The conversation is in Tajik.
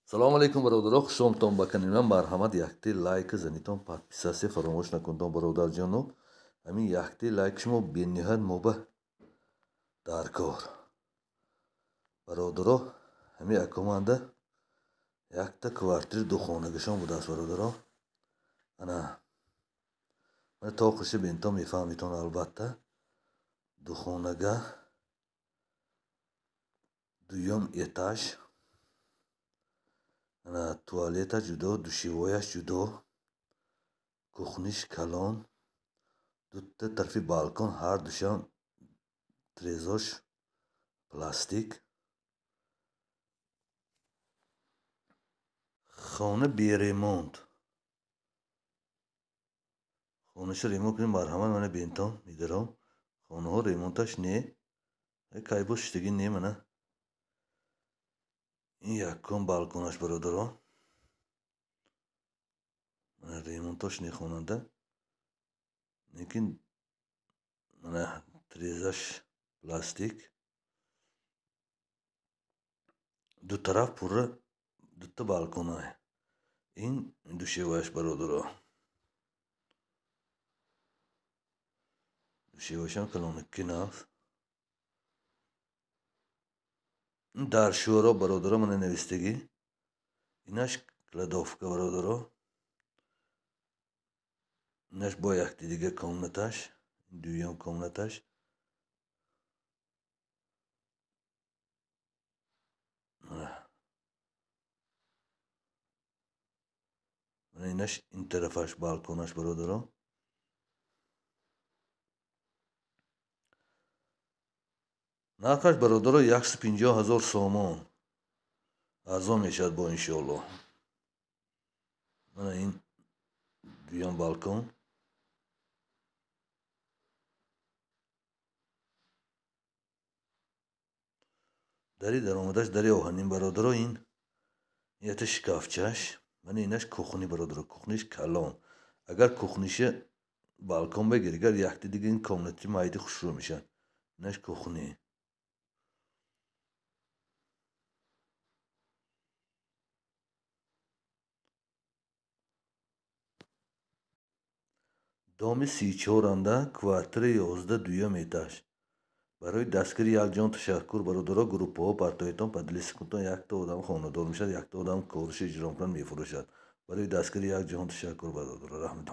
Салому алейкум, бародаро, хушомтон ба канала марҳамат. Якти лайк занитон, подписация фаромӯш накунтон, бародарҷоно. Ҳамин якти лайк шумо бениҳоят мо ба даркор. Бародаро, ҳамин акоманда якта квартир духонагашон будааст, бародаро. Ана ман то хуши бентон мефаҳмитон, албатта духонага дуюм этаж, туалета ҷудо, душивояш ҷудо, кухниш калон, дута тарафи балкон, ҳар душам трезош пластик. хона беремонт. хонаша ремонт кунем, марҳамат мана бентон мидаром. хонаҳо ремонташ не кайбо шуштагӣ не мана. ин якум балконаш, бародаро. мана ремонтош не хонанда, лекин мана трезаш пластик. ду тараф пурра дута балконае. ин душевояш, бародаро. душевояшам калонакин аст. ин дар шӯро, бародаро, мана навистагӣ. инаш кладовка, бародаро. инаш бо якти дига комнаташ, дуюм комнаташ. мана инаш ин тарафаш балконаш, бародаро. нархаш, бародаро, 150,000 сомон. арзон мешавад бо иншоалло. мана ин дуюм балкон. дари даромадаш дари оҳанин, бародаро. ин якта шкафчаш. мана инаш кухни, бародаро. кухниш калон. агар кухниша балкон бегирӣ, агар якти дига ин комнати майди хушрӯ мешавад. инаш кухни. доми 34 квартира 11 дуюм этаж. барои дастгирӣ якҷон ташаккур, бародаро. группаҳо партоятон падили секундтон якта одам хонадор мешавад, якта одам кораши иҷро мекунад, мефурӯшад. барои дастгирӣ якҷон ташаккур, бародаро. раҳматон.